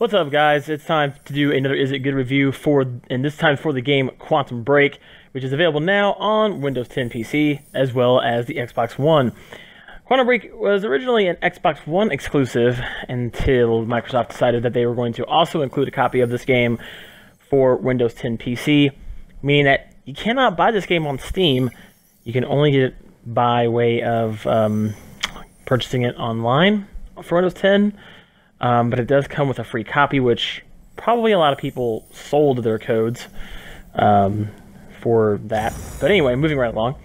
What's up, guys? It's time to do another Is It Good review and this time for the game Quantum Break, which is available now on Windows 10 PC as well as the Xbox One. Quantum Break was originally an Xbox One exclusive until Microsoft decided that they were going to also include a copy of this game for Windows 10 PC, meaning that you cannot buy this game on Steam. You can only get it by way of purchasing it online for Windows 10. But it does come with a free copy, which probably a lot of people sold their codes for that. But anyway, moving right along.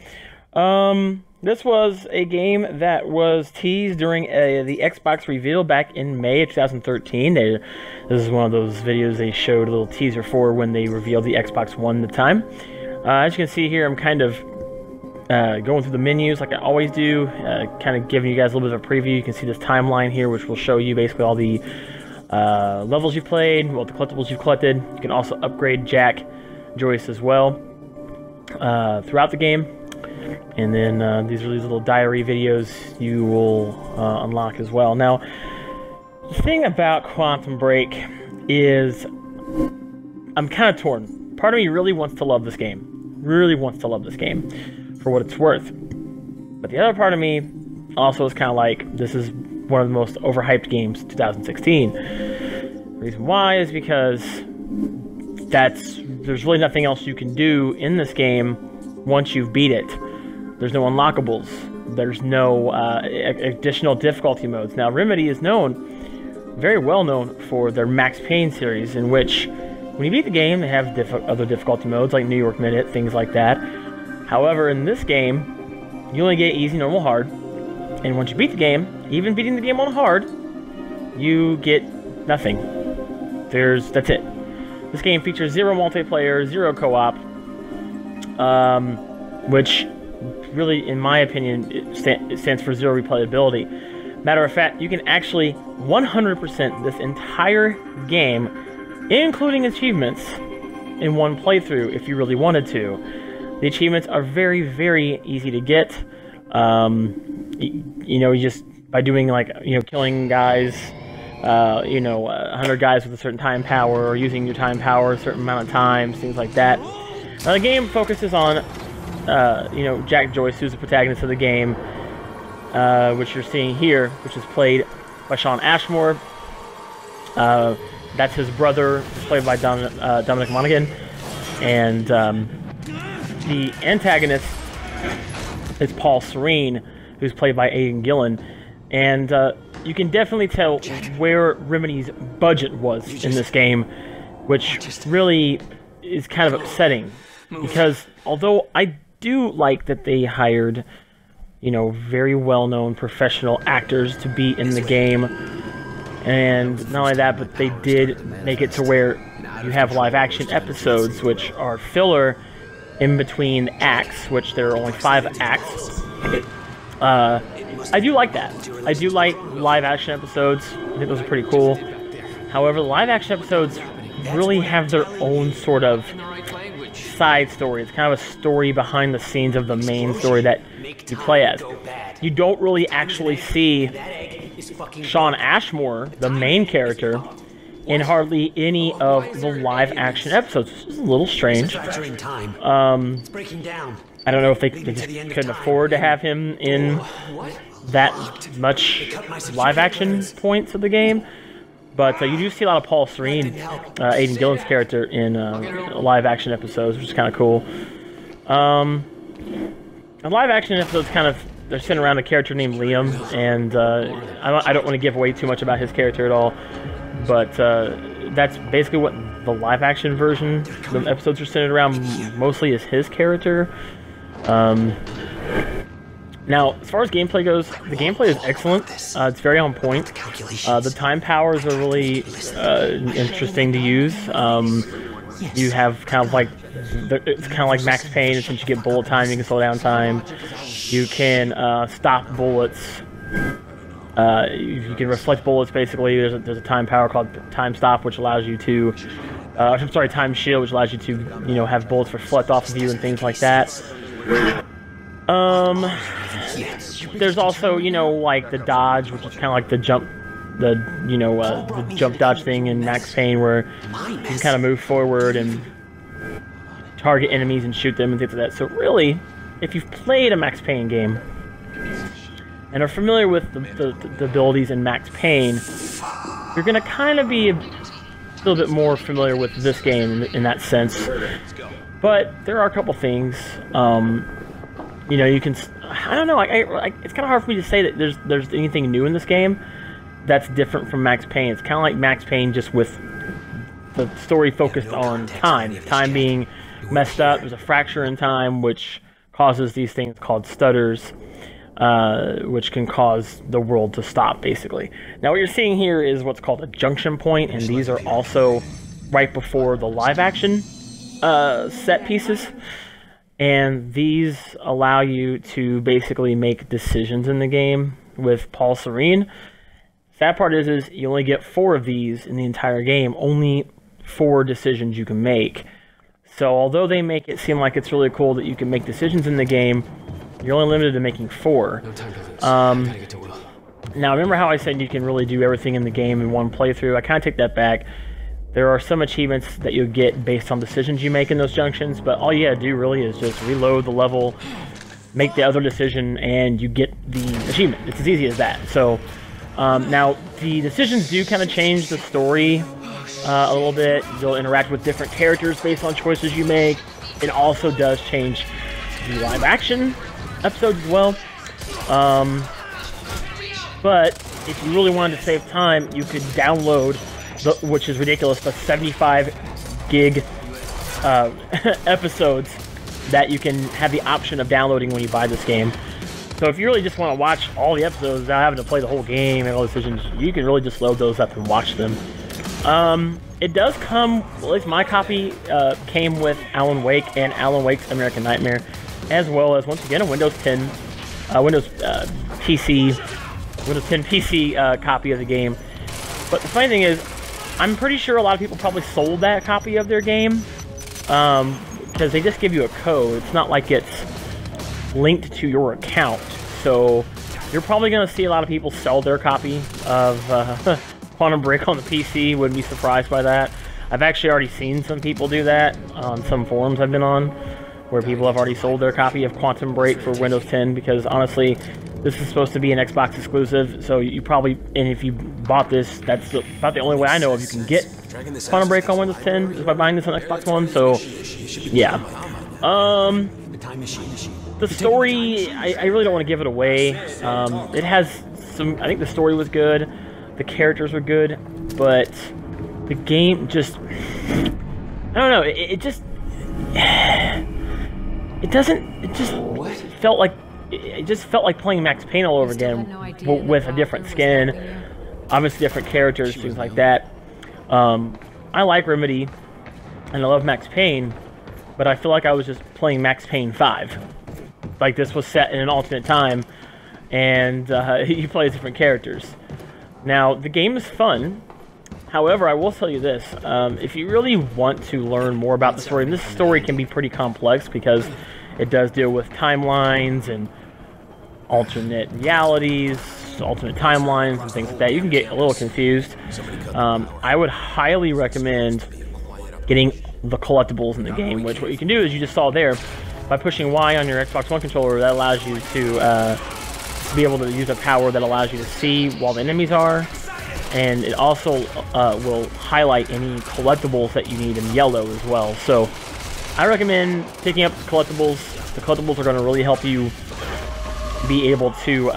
This was a game that was teased during the Xbox reveal back in May of 2013. This is one of those videos they showed a little teaser for when they revealed the Xbox One at the time. As you can see here, I'm kind of going through the menus like I always do, kind of giving you guys a little bit of a preview. You can see this timeline here, which will show you basically all the levels you've played, well, the collectibles you've collected. You can also upgrade Jack, Joyce as well throughout the game. And then these are these little diary videos you will unlock as well. Now, the thing about Quantum Break is I'm kind of torn. Part of me really wants to love this game. Really wants to love this game for what it's worth. But the other part of me also is kind of like, this is one of the most overhyped games of 2016. The reason why is because there's really nothing else you can do in this game once you've beat it. There's no unlockables. There's no additional difficulty modes. Now, Remedy is very well known for their Max Payne series, in which when you beat the game, they have other difficulty modes like New York Minute, things like that. However, in this game, you only get easy, normal, hard. And once you beat the game, even beating the game on hard, you get nothing. That's it. This game features zero multiplayer, zero co-op, which really, in my opinion, it stands for zero replayability. Matter of fact, you can actually 100% this entire game, including achievements, in one playthrough if you really wanted to. The achievements are very, very easy to get. You just by doing killing guys, 100 guys with a certain time power, or using your time power a certain amount of times, things like that. Now the game focuses on, Jack Joyce, who's the protagonist of the game, which you're seeing here, which is played by Shawn Ashmore. That's his brother, played by Dominic Monaghan, and the antagonist is Paul Serene, who's played by Aidan Gillen, and you can definitely tell where Remedy's budget was in this game, which really is kind of upsetting, because although I do like that they hired, very well-known professional actors to be in the game, and not only that, but they did make it to where you have live-action episodes, which are filler in between acts, which there are only 5 acts. I do like that. I do like live-action episodes. I think those are pretty cool. However, the live-action episodes really have their own sort of side story. It's kind of a story behind the scenes of the main story that you play as. You don't really actually see Shawn Ashmore, the main character, in hardly any of the live-action episodes. It's a little strange. I don't know if they just couldn't afford to have him in that much live-action points of the game. But you do see a lot of Paul Serene, Aidan Gillen's character, in live-action episodes, which is kind of cool. And live-action episodes they're sitting around a character named Liam, and I don't want to give away too much about his character at all, but that's basically what the live-action version, the episodes are centered around, mostly is his character. Now, as far as gameplay goes, the gameplay is excellent. It's very on point. The time powers are really interesting to use. You have it's kind of like Max Payne. Since you get bullet time, you can slow down time. You can stop bullets. You can reflect bullets. Basically, there's a time power called Time Stop, which allows you to, Time Shield, which allows you to, have bullets reflect off of you and things like that. There's also, like the dodge, which is kind of like the jump the jump dodge thing in Max Payne, where you can kind of move forward and target enemies and shoot them and things like that. So really, if you've played a Max Payne game and are familiar with the abilities in Max Payne, you're going to kind of be a little bit more familiar with this game in that sense. But there are a couple things. You can... I don't know. It's kind of hard for me to say that there's anything new in this game that's different from Max Payne. It's kind of like Max Payne, just with the story focused on time. Time being messed up. There's a fracture in time, which causes these things called stutters, which can cause the world to stop, basically. Now, what you're seeing here is what's called a junction point, and these are also right before the live-action set pieces. And these allow you to basically make decisions in the game with Paul Serene. Sad part is you only get 4 of these in the entire game. Only 4 decisions you can make. So although they make it seem like it's really cool that you can make decisions in the game, you're only limited to making 4. Now, remember how I said you can really do everything in the game in one playthrough? I kind of take that back. There are some achievements that you'll get based on decisions you make in those junctions, but all you gotta do really is just reload the level, make the other decision, and you get the achievement. It's as easy as that. So, now, the decisions do kind of change the story a little bit. You'll interact with different characters based on choices you make. It also does change the live-action episodes as well. But if you really wanted to save time, you could download, which is ridiculous, the 75 gig episodes that you can have the option of downloading when you buy this game. So if you really just want to watch all the episodes without having to play the whole game and all the decisions, you can really just load those up and watch them. It does come, well, at least my copy came with Alan Wake and Alan Wake's American Nightmare, as well as, once again, a Windows 10 PC copy of the game. But the funny thing is, I'm pretty sure a lot of people probably sold that copy of their game, because they just give you a code. It's not like it's linked to your account. So you're probably going to see a lot of people sell their copy of Quantum Break on the PC. Wouldn't be surprised by that. I've actually already seen some people do that on some forums I've been on, where people have already sold their copy of Quantum Break for Windows 10, because honestly, this is supposed to be an Xbox exclusive, so you probably, and if you bought this, that's about the only way I know of you can get Quantum Break on Windows 10, is by buying this on Xbox One, so, yeah. The story, I really don't want to give it away. It has some, I think the story was good, the characters were good, but the game just, I don't know, it just felt like playing Max Payne all over again, with a different skin, obviously different characters, things like that. I like Remedy, and I love Max Payne, but I feel like I was just playing Max Payne 5. Like, this was set in an alternate time, and you play as different characters. Now, the game is fun. However, I will tell you this, if you really want to learn more about the story, and this story can be pretty complex because it does deal with timelines and alternate realities, alternate timelines, and things like that. You can get a little confused. I would highly recommend getting the collectibles in the game, which what you can do is, you just saw there, by pushing Y on your Xbox One controller, that allows you to be able to use a power that allows you to see while the enemies are, and it also will highlight any collectibles that you need in yellow as well. So I recommend picking up the collectibles. The collectibles are going to really help you be able to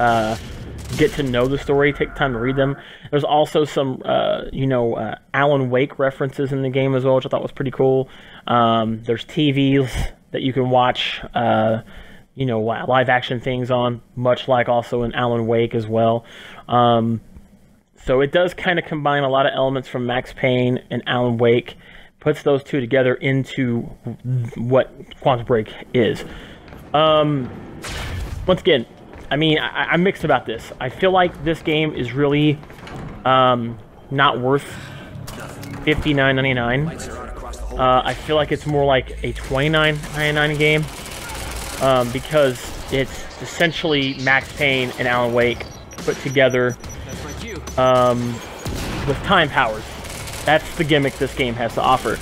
get to know the story, take time to read them. There's also some, Alan Wake references in the game as well, which I thought was pretty cool. There's TVs that you can watch, live action things on, much like also in Alan Wake as well. So it does kind of combine a lot of elements from Max Payne and Alan Wake, puts those two together into what Quantum Break is. Once again, I mean, I'm mixed about this. I feel like this game is really not worth $59.99. I feel like it's more like a $29.99 game, because it's essentially Max Payne and Alan Wake put together with time powers. That's the gimmick this game has to offer.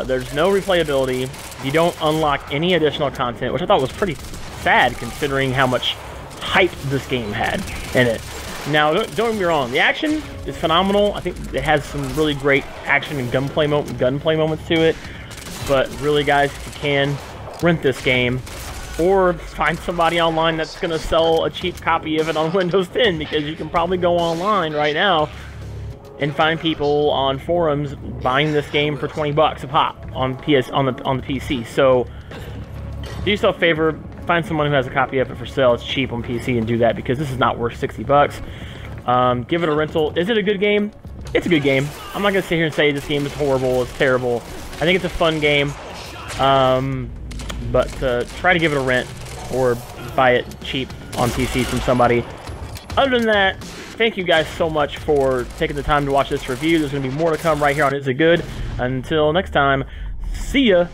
There's no replayability. You don't unlock any additional content, which I thought was pretty sad considering how much hype this game had in it. Now, don't get me wrong, the action is phenomenal. I think it has some really great action and gunplay moments to it. But really, guys, if you can, rent this game. Or find somebody online that's going to sell a cheap copy of it on Windows 10, because you can probably go online right now and find people on forums buying this game for 20 bucks a pop on the PC. So do yourself a favor, find someone who has a copy of it for sale. It's cheap on PC, and do that, because this is not worth 60 bucks. Give it a rental. Is it a good game? It's a good game. I'm not going to sit here and say this game is horrible, it's terrible. I think it's a fun game. But try to give it a rent or buy it cheap on PC from somebody. Other than that, thank you guys so much for taking the time to watch this review. There's going to be more to come right here on Is It Good. Until next time, see ya!